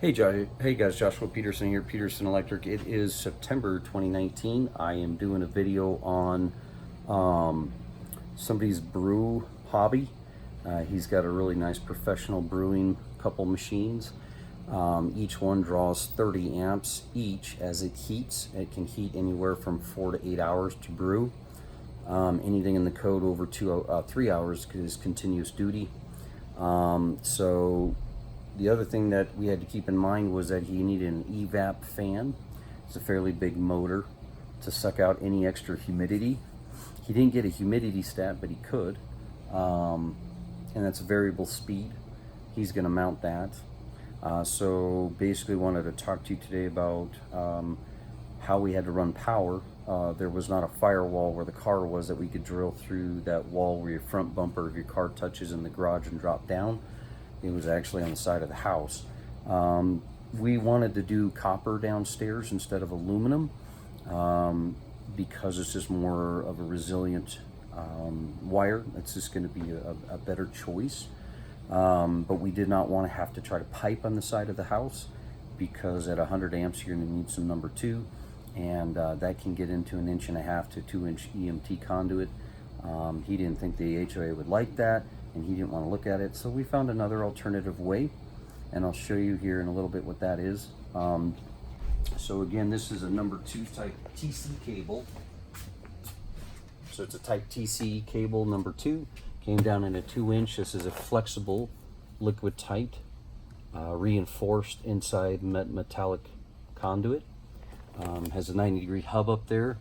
Hey guys, Joshua Peterson here, Peterson Electric. It is September 2019. I am doing a video on somebody's brew hobby. He's got a really nice professional brewing couple machines. Each one draws 30 amps each as it heats. It can heat anywhere from 4 to 8 hours to brew. Anything in the code over 3 hours is continuous duty. So the other thing that we had to keep in mind was that he needed an evap fan. It's a fairly big motor to suck out any extra humidity. He didn't get a humidity stat, but he could. And that's a variable speed. He's going to mount that. So basically wanted to talk to you today about how we had to run power. There was not a firewall where the car was that we could drill through that wall where your front bumper of your car touches in the garage and drop down. It was actually on the side of the house. We wanted to do copper downstairs instead of aluminum because it's just more of a resilient wire. It's just going to be a better choice. But we did not want to have to try to pipe on the side of the house because at 100 amps you're going to need some number 2, and that can get into 1.5 to 2 inch EMT conduit. He didn't think the HOA would like that, and he didn't want to look at it, so we found another alternative way, and I'll show you here in a little bit what that is. So again, this is a number 2 type TC cable. So it's a type TC cable number 2, came down in a 2 inch. This is a flexible liquid tight reinforced inside metallic conduit. Has a 90-degree hub up there,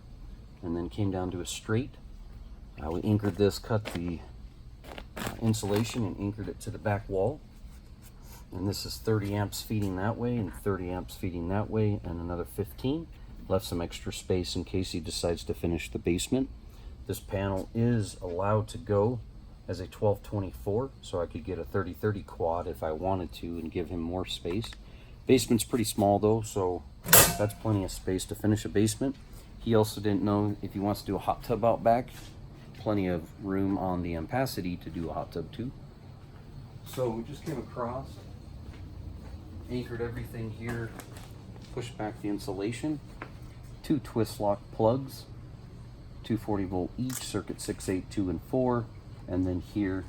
and then came down to a straight. We anchored this, cut the insulation and anchored it to the back wall, and this is 30 amps feeding that way and 30 amps feeding that way, and another 15. Left some extra space in case he decides to finish the basement. This panel is allowed to go as a 1224, so I could get a 3030 quad if I wanted to and give him more space. Basement's pretty small though, so that's plenty of space to finish a basement. He also didn't know if he wants to do a hot tub out back. Plenty of room on the ampacity to do a hot tub too. So we just came across, anchored everything here, pushed back the insulation, 2 twist lock plugs, 240 volt each, circuit 6, 8, 2, and 4, and then here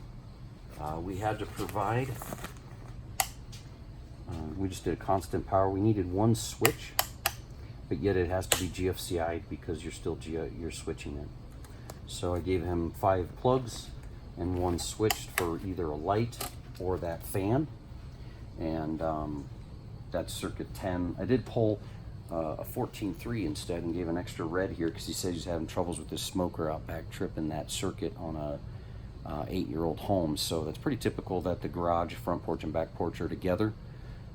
we had to provide, we just did a constant power. We needed 1 switch, but yet it has to be GFCI'd because you're switching it. So I gave him 5 plugs and 1 switch for either a light or that fan, and that's circuit 10. I did pull a 14.3 instead and gave an extra red here because he said he's having troubles with his smoker out back tripping that circuit on a 8-year-old home. So that's pretty typical that the garage, front porch, and back porch are together.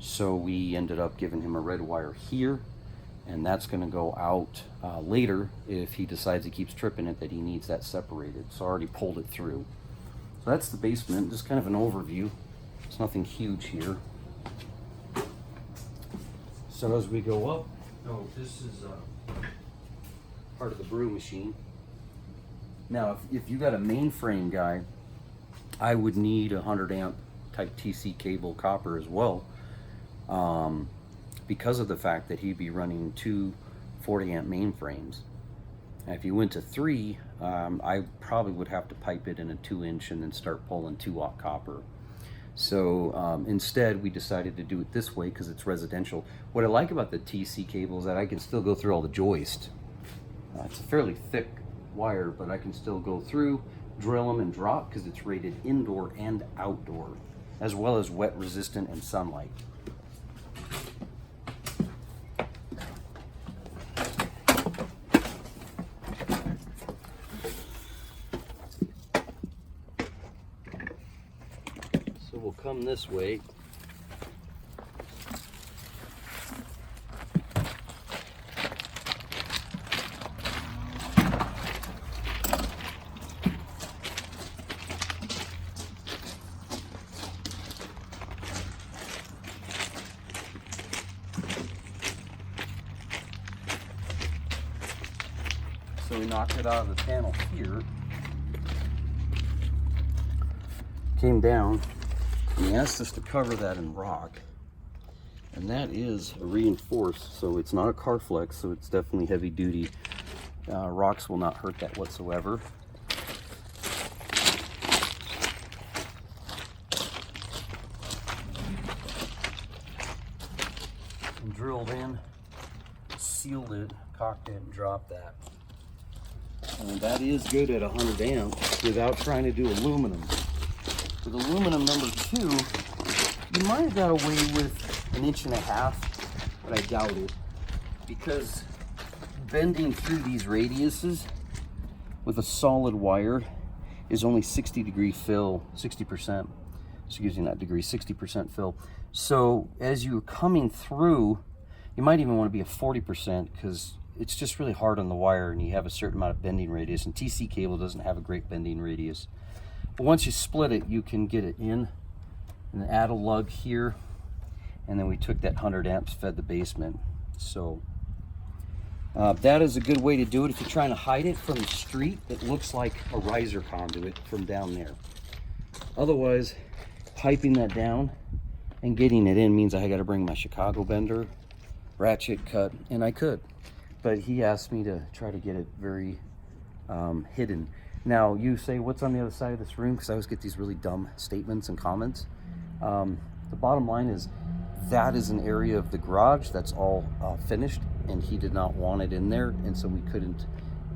So we ended up giving him a red wire here, and that's going to go out later if he decides he keeps tripping it, that he needs that separated. So I already pulled it through. So that's the basement, just kind of an overview. It's nothing huge here. So as we go up, this is part of the brew machine. Now if you got a mainframe guy, I would need a 100 amp type TC cable copper as well. Because of the fact that he'd be running 2 40 amp mainframes. And if you went to 3, I probably would have to pipe it in a 2 inch and then start pulling 2-aught copper. So instead we decided to do it this way because it's residential. What I like about the TC cable is that I can still go through all the joist. It's a fairly thick wire, but I can still go through, drill them, and drop because it's rated indoor and outdoor, as well as wet resistant and sunlight. So we'll come this way. So we knocked it out of the panel here, came down, and he asked us to cover that in rock. And that is reinforced, so it's not a Carflex, so it's definitely heavy duty. Rocks will not hurt that whatsoever. And drilled in, sealed it, cocked it, and dropped that. And that is good at 100 amps without trying to do aluminum. With aluminum number 2, you might have got away with 1.5 inches, but I doubt it, because bending through these radiuses with a solid wire is only 60-degree fill, 60%, excuse me, not degree, 60% fill. So as you're coming through, you might even want to be at 40%, because it's just really hard on the wire and you have a certain amount of bending radius, and TC cable doesn't have a great bending radius. But once you split it, you can get it in and add a lug here, and then we took that 100 amps, fed the basement. So that is a good way to do it. If you're trying to hide it from the street, it looks like a riser conduit from down there. Otherwise, piping that down and getting it in means I got to bring my Chicago bender, ratchet cut, and I could. But he asked me to try to get it very hidden. Now, you say, what's on the other side of this room? Because I always get these really dumb statements and comments. The bottom line is, that is an area of the garage that's all finished, and he did not want it in there, and so we couldn't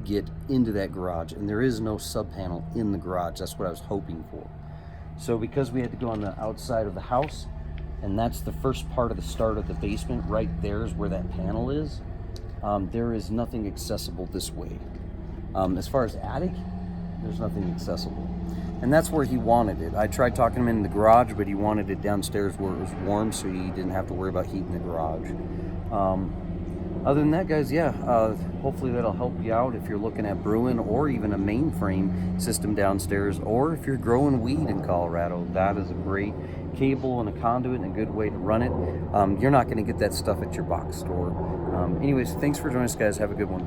get into that garage. And there is no sub panel in the garage. That's what I was hoping for. So because we had to go on the outside of the house, and that's the first part of the start of the basement, right there is where that panel is. There is nothing accessible this way. As far as attic, there's nothing accessible. And that's where he wanted it. I tried talking him in the garage, but he wanted it downstairs where it was warm, so he didn't have to worry about heating the garage. Other than that, guys, yeah, hopefully that'll help you out if you're looking at brewing, or even a mainframe system downstairs, or if you're growing weed in Colorado. That is a great cable and a conduit and a good way to run it. You're not going to get that stuff at your box store. Anyways, thanks for joining us, guys. Have a good one.